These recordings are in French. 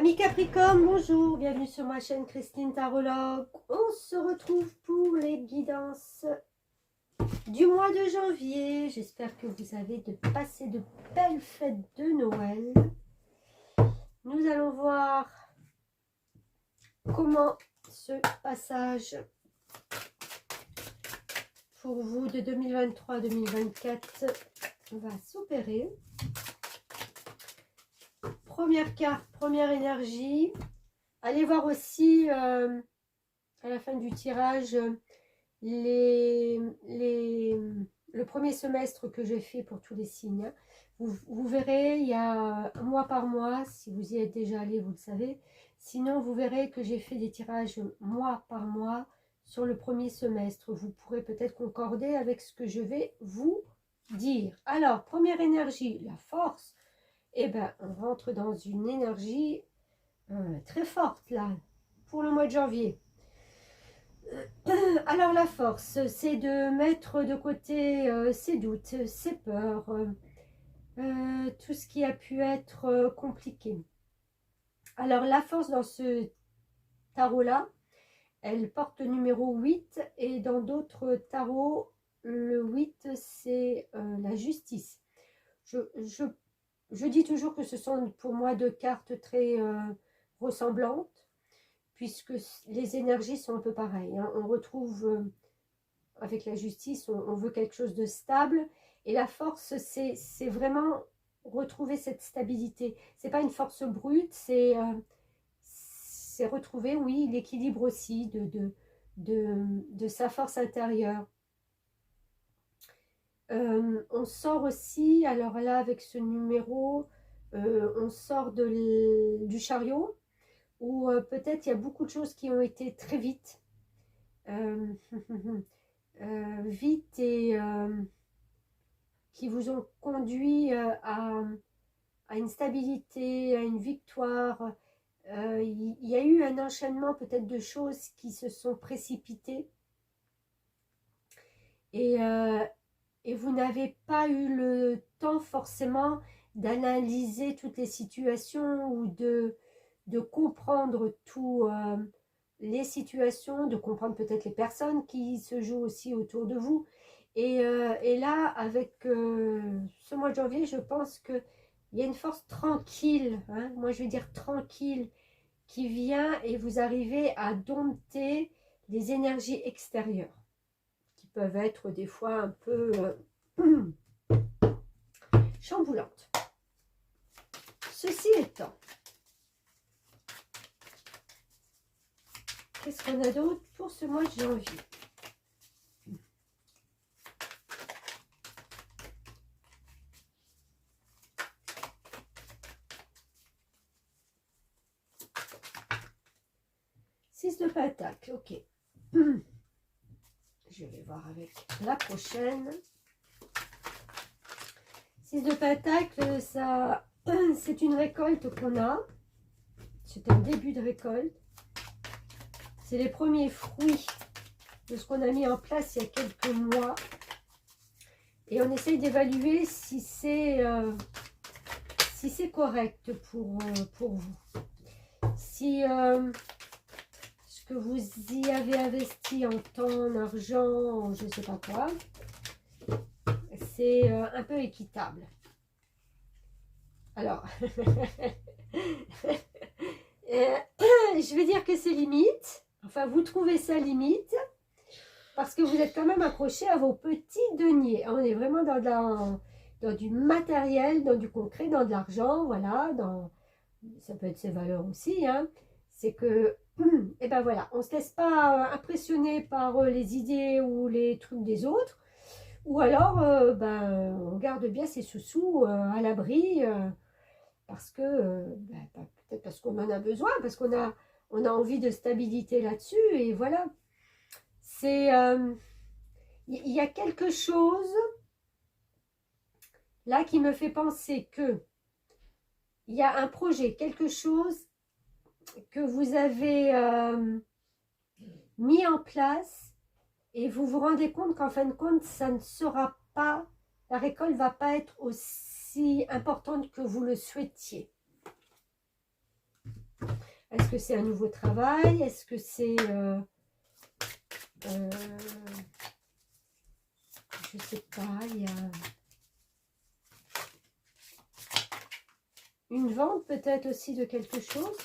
Amis Capricorne, bonjour, bienvenue sur ma chaîne Christine Tarologue. On se retrouve pour les guidances du mois de janvier. J'espère que vous avez passé de belles fêtes de Noël. Nous allons voir comment ce passage pour vous de 2023-2024 va s'opérer. Première carte, première énergie. Allez voir aussi à la fin du tirage le premier semestre que j'ai fait pour tous les signes. Vous verrez, il y a un mois par mois, si vous y êtes déjà allé, vous le savez. Sinon, vous verrez que j'ai fait des tirages mois par mois sur le premier semestre. Vous pourrez peut-être concorder avec ce que je vais vous dire. Alors, première énergie, la force. Eh bien, on rentre dans une énergie très forte, là, pour le mois de janvier. Alors, la force, c'est de mettre de côté ses doutes, ses peurs, tout ce qui a pu être compliqué. Alors, la force dans ce tarot-là, elle porte le numéro 8, et dans d'autres tarots, le 8, c'est la justice. Je dis toujours que ce sont pour moi deux cartes très ressemblantes, puisque les énergies sont un peu pareilles. Hein. On retrouve, avec la justice, on veut quelque chose de stable, et la force, c'est vraiment retrouver cette stabilité. C'est pas une force brute, c'est retrouver, oui, l'équilibre aussi de sa force intérieure. On sort aussi, alors là avec ce numéro, on sort du chariot, où peut-être il y a beaucoup de choses qui ont été très vite, vite et qui vous ont conduit à une stabilité, à une victoire. Il y a eu un enchaînement peut-être de choses qui se sont précipitées, et vous n'avez pas eu le temps forcément d'analyser toutes les situations ou de comprendre toutes les situations, de comprendre peut-être les personnes qui se jouent aussi autour de vous. Et là, avec ce mois de janvier, je pense qu'il y a une force tranquille, hein, moi je vais dire tranquille, qui vient, et vous arrivez à dompter les énergies extérieures, qui peuvent être des fois un peu chamboulantes. Ceci étant, qu'est-ce qu'on a d'autre pour ce mois de janvier? Six de pentacle, ok. Je vais voir avec la prochaine. Six de pentacle, ça, c'est une récolte qu'on a. C'est un début de récolte. C'est les premiers fruits de ce qu'on a mis en place il y a quelques mois. Et on essaye d'évaluer si c'est correct pour vous. Si ce que vous y avez investi en temps, en argent, je ne sais pas quoi, c'est un peu équitable. Alors, je vais dire que c'est limite. Enfin, vous trouvez ça limite parce que vous êtes quand même accroché à vos petits deniers. On est vraiment dans du matériel, dans du concret, dans de l'argent, voilà. Ça peut être ses valeurs aussi, hein. C'est que, et ben voilà, on ne se laisse pas impressionner par les idées ou les trucs des autres. Ou alors, on garde bien ses sous-sous à l'abri, parce que, peut-être parce qu'on en a besoin, parce qu'on a envie de stabilité là-dessus, et voilà. C'est, il y a quelque chose là qui me fait penser que il y a un projet, quelque chose que vous avez mis en place, et vous vous rendez compte qu'en fin de compte, ça ne sera pas, la récolte ne va pas être aussi importante que vous le souhaitiez. Est-ce que c'est un nouveau travail? Est-ce que c'est... je sais pas, il y a une vente peut-être aussi de quelque chose.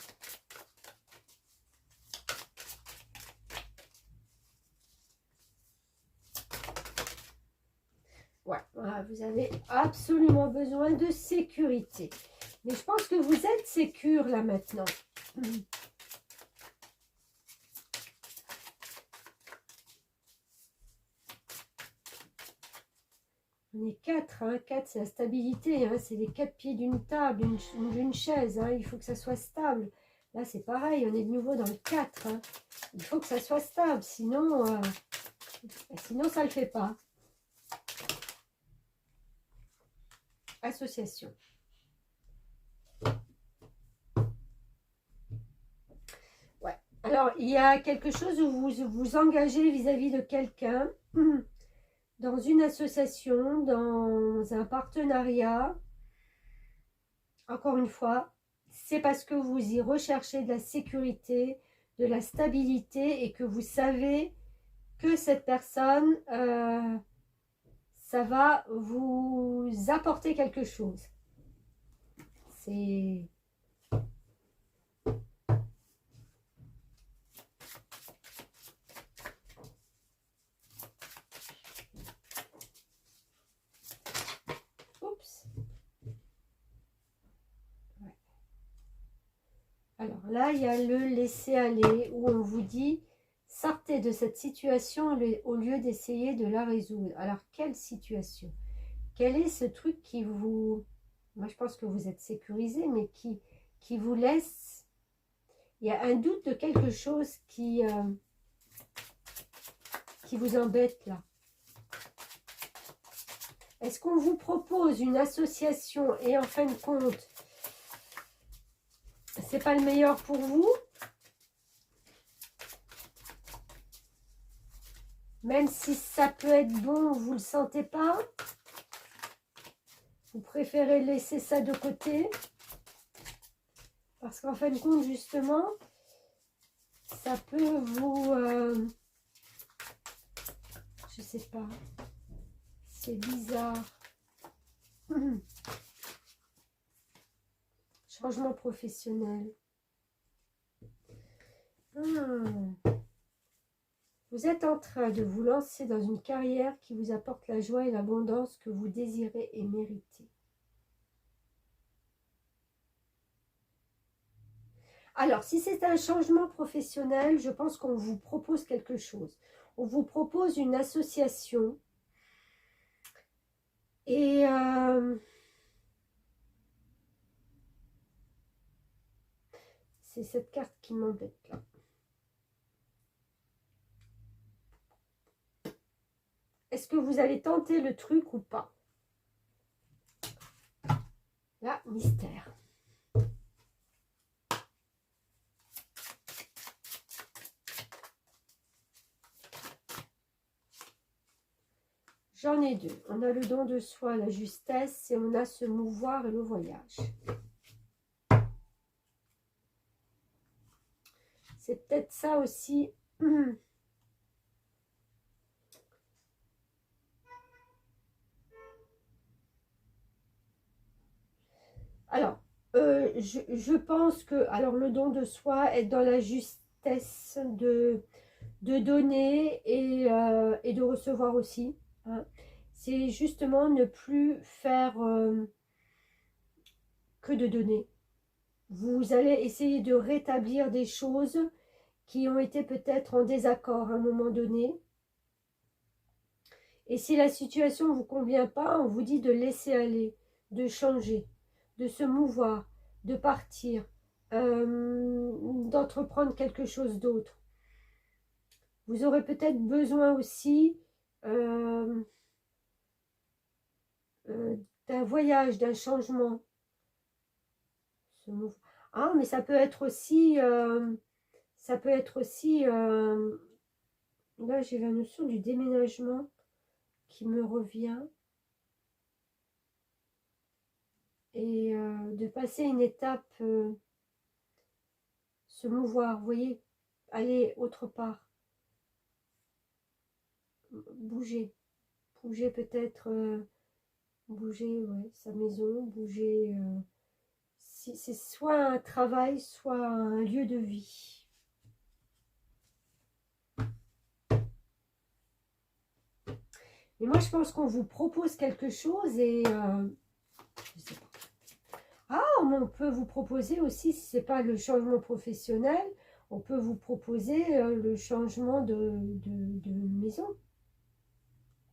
Ouais, voilà, vous avez absolument besoin de sécurité. Mais je pense que vous êtes sécure là maintenant. On est 4, hein. 4 c'est la stabilité, hein. C'est les 4 pieds d'une table, d'une chaise, hein. Il faut que ça soit stable. Là c'est pareil, on est de nouveau dans le 4, hein. Il faut que ça soit stable, sinon ça ne le fait pas. Association. Ouais. Alors, il y a quelque chose où vous vous engagez vis-à-vis de quelqu'un, dans une association, dans un partenariat. Encore une fois, c'est parce que vous y recherchez de la sécurité, de la stabilité et que vous savez que cette personne, ça va vous apporter quelque chose. C'est... Oups. Ouais. Alors là, il y a le laisser aller où on vous dit sortez de cette situation au lieu d'essayer de la résoudre. Alors, quelle situation? Quel est ce truc qui vous... Moi, je pense que vous êtes sécurisé, mais qui vous laisse... Il y a un doute de quelque chose qui vous embête là. Est-ce qu'on vous propose une association et en fin de compte, c'est pas le meilleur pour vous? Même si ça peut être bon, vous ne le sentez pas? Vous préférez laisser ça de côté? Parce qu'en fin de compte, justement, ça peut vous... je sais pas. C'est bizarre. Changement professionnel. Vous êtes en train de vous lancer dans une carrière qui vous apporte la joie et l'abondance que vous désirez et méritez. Alors, si c'est un changement professionnel, je pense qu'on vous propose quelque chose. On vous propose une association. Et c'est cette carte qui m'embête là. Est-ce que vous allez tenter le truc ou pas? Là, mystère. J'en ai deux. On a le don de soi, la justesse, et on a se mouvoir et le voyage. C'est peut-être ça aussi. Alors, je pense que alors le don de soi est dans la justesse de donner et de recevoir aussi. Hein. C'est justement ne plus faire que de donner. Vous allez essayer de rétablir des choses qui ont été peut-être en désaccord à un moment donné. Et si la situation ne vous convient pas, on vous dit de laisser aller, de changer, de se mouvoir, de partir, d'entreprendre quelque chose d'autre. Vous aurez peut-être besoin aussi d'un voyage, d'un changement. Ah, mais ça peut être aussi... là, j'ai la notion du déménagement qui me revient. Et de passer une étape se mouvoir, vous voyez, aller autre part. Bouger. Bouger peut-être, bouger ouais, sa maison, bouger... si c'est soit un travail, soit un lieu de vie. Et moi, je pense qu'on vous propose quelque chose et... je sais pas. Ah, mais on peut vous proposer aussi, si ce n'est pas le changement professionnel, on peut vous proposer le changement de maison.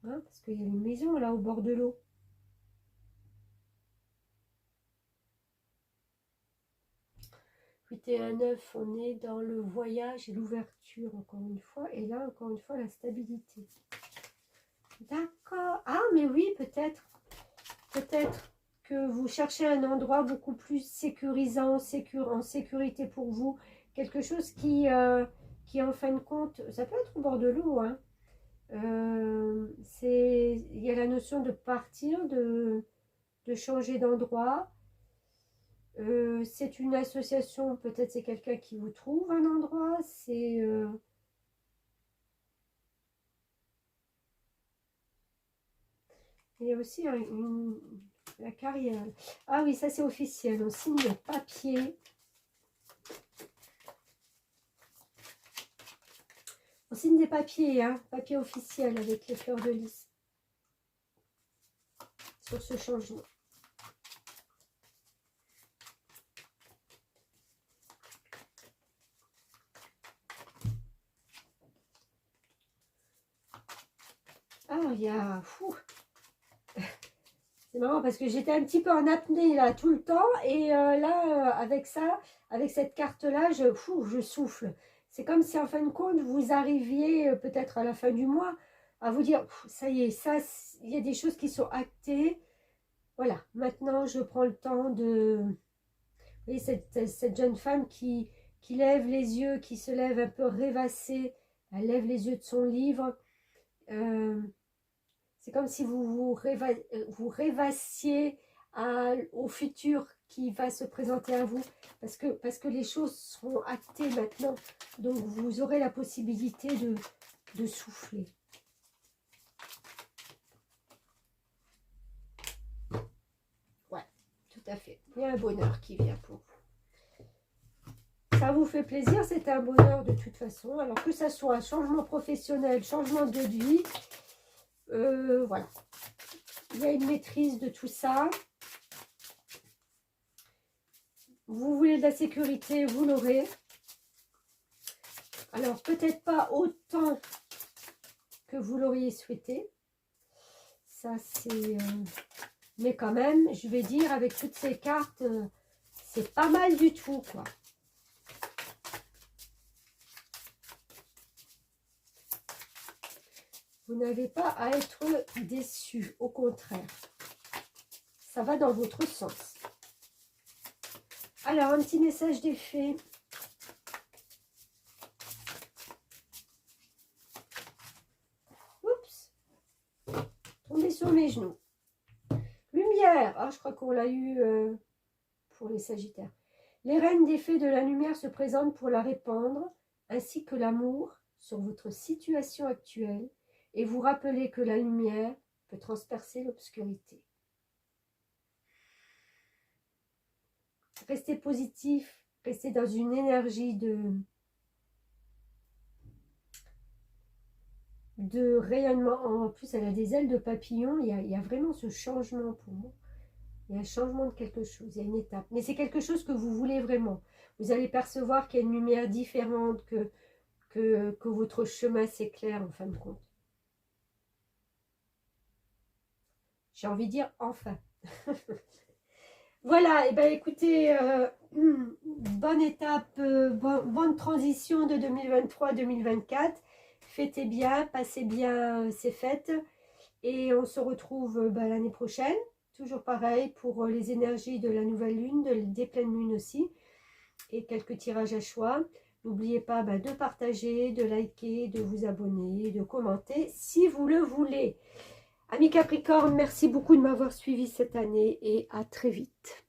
Hein, parce qu'il y a une maison là au bord de l'eau. 8 et un 9, on est dans le voyage et l'ouverture encore une fois. Et là, encore une fois, la stabilité. D'accord. Ah, mais oui, peut-être. Peut-être que vous cherchez un endroit beaucoup plus sécurisant, en sécurité pour vous. Quelque chose qui en fin de compte, ça peut être au bord de l'eau, hein. Il y a la notion de partir, de changer d'endroit. C'est une association, peut-être c'est quelqu'un qui vous trouve un endroit. C'est il y a aussi la carrière. Ah oui, ça c'est officiel. On signe le papier. On signe des papiers, hein, papier officiel avec les fleurs de lys sur ce changement. Ah, il y a... C'est marrant parce que j'étais un petit peu en apnée là tout le temps et là, avec ça, avec cette carte-là, je souffle. C'est comme si en fin de compte, vous arriviez peut-être à la fin du mois à vous dire, ça y est, ça, il y a des choses qui sont actées. Voilà, maintenant je prends le temps de... Vous voyez, cette jeune femme qui lève les yeux, qui se lève un peu rêvassée, elle lève les yeux de son livre. C'est comme si vous rêvassiez au futur qui va se présenter à vous. Parce que les choses seront actées maintenant. Donc vous aurez la possibilité de souffler. Ouais, tout à fait. Il y a un bonheur qui vient pour vous. Ça vous fait plaisir, c'est un bonheur de toute façon. Alors que ça soit un changement professionnel, changement de vie... voilà, il y a une maîtrise de tout ça. Vous voulez de la sécurité, vous l'aurez. Alors peut-être pas autant que vous l'auriez souhaité, ça c'est mais quand même je vais dire avec toutes ces cartes c'est pas mal du tout quoi. Vous n'avez pas à être déçu, au contraire. Ça va dans votre sens. Alors, un petit message des fées. Oups. Tombé sur mes genoux. Lumière. Ah, je crois qu'on l'a eu pour les Sagittaires. Les reines des fées de la lumière se présentent pour la répandre, ainsi que l'amour sur votre situation actuelle. Et vous rappelez que la lumière peut transpercer l'obscurité. Restez positif, restez dans une énergie de rayonnement. En plus, elle a des ailes de papillon. Il y a vraiment ce changement pour moi. Il y a un changement de quelque chose, il y a une étape. Mais c'est quelque chose que vous voulez vraiment. Vous allez percevoir qu'il y a une lumière différente, que votre chemin s'éclaire en fin de compte. J'ai envie de dire enfin. Voilà, et ben écoutez, bonne étape, bonne transition de 2023-2024. Fêtez bien, passez bien ces fêtes. Et on se retrouve l'année prochaine. Toujours pareil pour les énergies de la nouvelle lune, des pleines lunes aussi. Et quelques tirages à choix. N'oubliez pas de partager, de liker, de vous abonner, de commenter si vous le voulez. Amis Capricorne, merci beaucoup de m'avoir suivi cette année et à très vite.